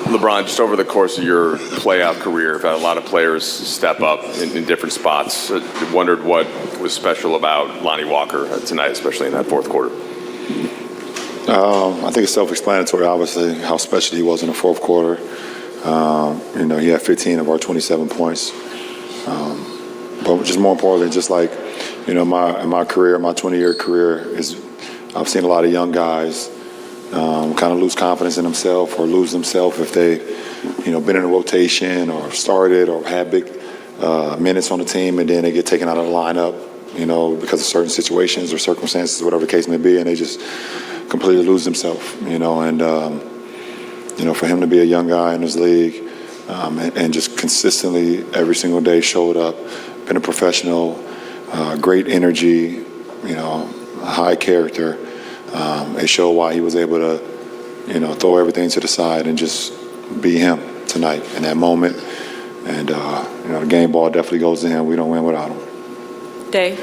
LeBron, just over the course of your playoff career, you've had a lot of players step up in different spots. I wondered what was special about Lonnie Walker tonight, especially in that fourth quarter. I think it's self-explanatory, obviously, how special he was in the fourth quarter. He had 15 of our 27 points. But just more importantly, just like, my career, my 20-year career, I've seen a lot of young guys kind of lose confidence in themselves or lose themselves if they, been in a rotation or started or had big minutes on the team, and then they get taken out of the lineup, because of certain situations or circumstances, whatever the case may be, and they just completely lose themselves, and for him to be a young guy in this league and just consistently every single day showed up, been a professional, great energy, high character. It showed why he was able to, throw everything to the side and just be him tonight in that moment. And, the game ball definitely goes to him. We don't win without him. Dave?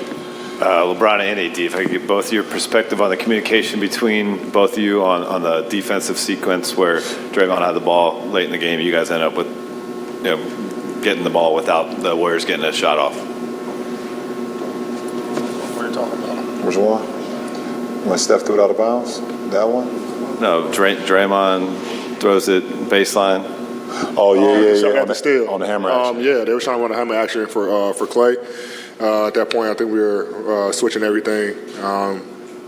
LeBron and AD, if I could get both your perspective on the communication between both of you on the defensive sequence where Draymond had the ball late in the game, you guys end up with, getting the ball without the Warriors getting a shot off. What are you talking about? Which one? When Steph threw it out of bounds? That one? No, Draymond throws it baseline. Oh, yeah. On the steal. On the hammer action. They were trying to run a hammer action for Clay. At that point, I think we were switching everything,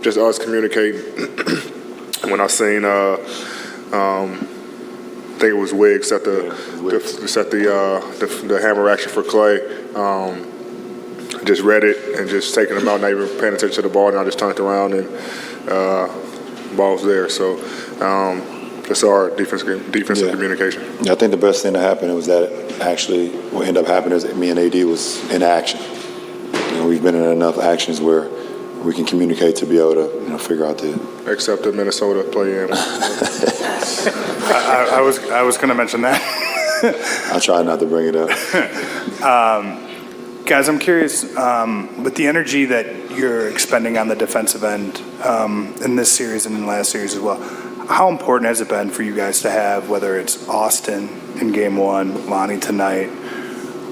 just us communicating. When I seen, I think it was Wiggs set the hammer action for Clay. Just read it and just taking him out, not even paying attention to the ball, and I just turned around and the ball was there. So that's our defensive communication. Yeah, I think the best thing that happened was that actually what ended up happening is that me and AD was in action. We've been in enough actions where we can communicate to be able to, figure out the. Except the Minnesota play-in. I was going to mention that. I try not to bring it up. Guys, I'm curious, with the energy that you're expending on the defensive end in this series and in the last series as well, how important has it been for you guys to have, whether it's Austin in Game 1, Lonnie tonight,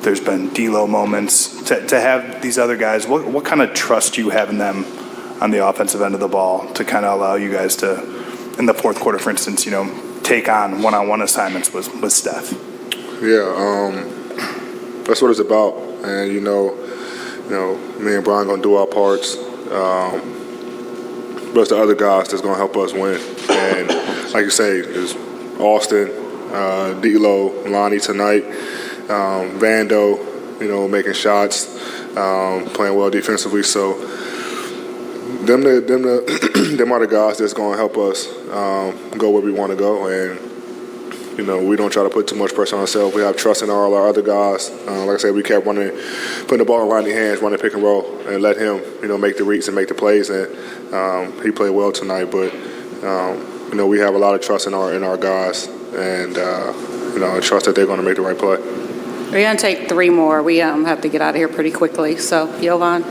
there's been D'Lo moments, to have these other guys, what kind of trust do you have in them on the offensive end of the ball to kind of allow you guys to, in the fourth quarter, for instance, take on one-on-one assignments with Steph? Yeah, that's what it's about. And, me and Brian going to do our parts. But it's the other guys that's going to help us win. And like you say, it's Austin, D'Lo, Lonnie tonight, Vando, making shots, playing well defensively. So them are the guys that's going to help us go where we want to go. And we don't try to put too much pressure on ourselves. We have trust in all our other guys. Like I said, we kept putting the ball in Lonnie's hands, running pick and roll, and let him, make the reads and make the plays. And he played well tonight. But we have a lot of trust in our guys, and trust that they're going to make the right play. We're going to take three more. We have to get out of here pretty quickly. So, Jovan.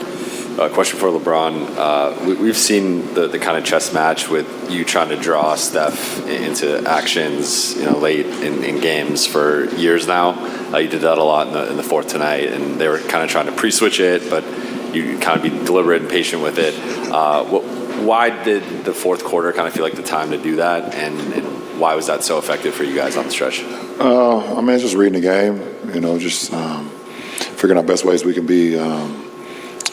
Question for LeBron. We've seen the kind of chess match with you trying to draw Steph into actions, late in games for years now. You did that a lot in the fourth tonight, and they were kind of trying to pre-switch it, but you kind of be deliberate and patient with it. Why did the fourth quarter kind of feel like the time to do that, and why was that so effective for you guys on the stretch? It's just reading the game, just figuring out best ways we can be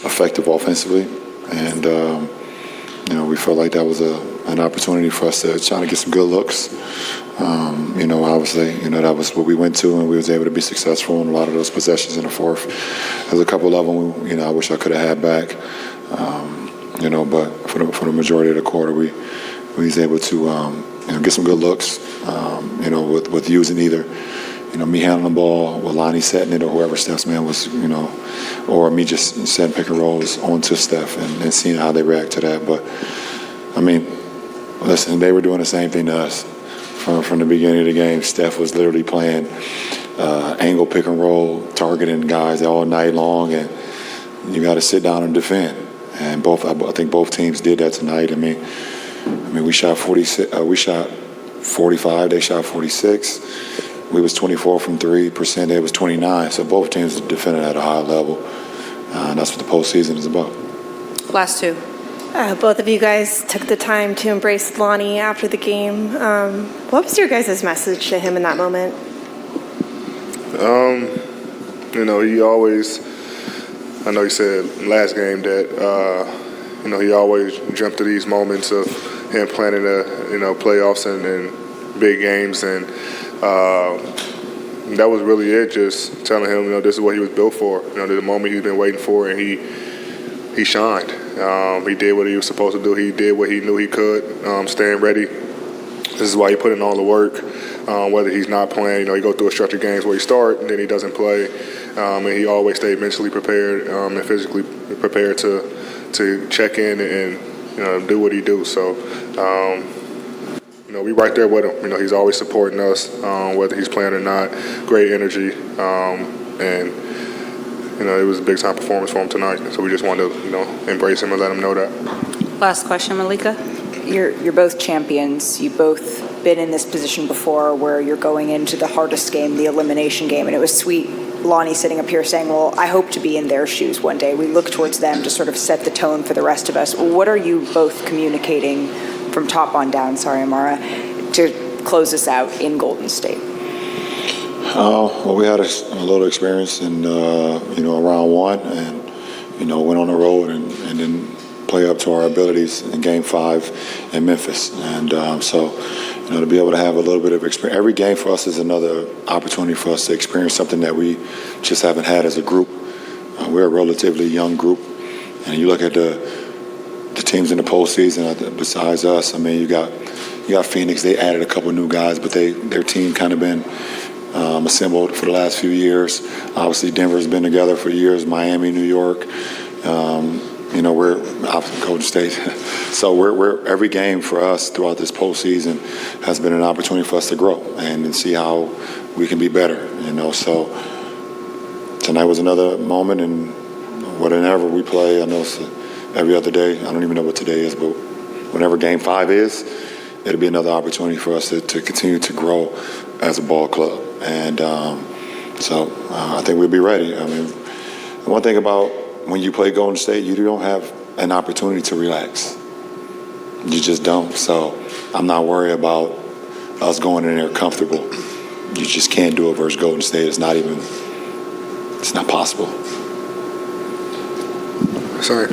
effective offensively, and we felt like that was an opportunity for us to try to get some good looks. Obviously, that was what we went to, and we was able to be successful in a lot of those possessions in the fourth. There's a couple of them, I wish I could have had back, but for the majority of the quarter, we was able to get some good looks, with using either. Me handling the ball, with Lonnie setting it, or whoever Steph's man was, or me just setting pick and rolls onto Steph and seeing how they react to that. But, listen, they were doing the same thing to us from the beginning of the game. Steph was literally playing angle pick and roll, targeting guys all night long, and you got to sit down and defend. And I think both teams did that tonight. We shot 46. We shot 45. They shot 46. We was 24 from 3%. They was 29. So both teams defended at a high level. And that's what the postseason is about. Last two. Both of you guys took the time to embrace Lonnie after the game. What was your guys' message to him in that moment? He always, I know he said last game that, he always dreamt of these moments of him playing in the, playoffs and big games. And that was really it, just telling him, this is what he was built for. The moment he's been waiting for, and he shined. He did what he was supposed to do. He did what he knew he could, staying ready. This is why he put in all the work. Whether he's not playing, he go through a stretch of games where he start and then he doesn't play, and he always stayed mentally prepared and physically prepared to check in and do what he do. So, we right there with him. He's always supporting us, whether he's playing or not. Great energy, and it was a big time performance for him tonight. So we just wanted to embrace him and let him know that. Last question, Malika. You're both champions. You've both been in this position before where you're going into the hardest game, the elimination game, and it was sweet Lonnie sitting up here saying, well, I hope to be in their shoes one day. We look towards them to sort of set the tone for the rest of us. What are you both communicating from top on down, sorry, Amara, to close us out in Golden State? Well, we had a little experience in, round one and, went on the road and then play up to our abilities in Game 5 in Memphis. And so to be able to have a little bit of experience. Every game for us is another opportunity for us to experience something that we just haven't had as a group. We're a relatively young group. And you look at the teams in the postseason besides us, you got Phoenix. They added a couple new guys, but their team kind of been assembled for the last few years. Obviously, Denver's been together for years, Miami, New York. We're Golden State. So we're every game for us throughout this postseason has been an opportunity for us to grow and see how we can be better. So tonight was another moment, and whenever we play, I know it's every other day. I don't even know what today is, but whenever Game 5 is, it'll be another opportunity for us to continue to grow as a ball club. And so I think we'll be ready. One thing about when you play Golden State, you don't have an opportunity to relax. You just don't. So I'm not worried about us going in there comfortable. You just can't do it versus Golden State. It's not possible. Sorry.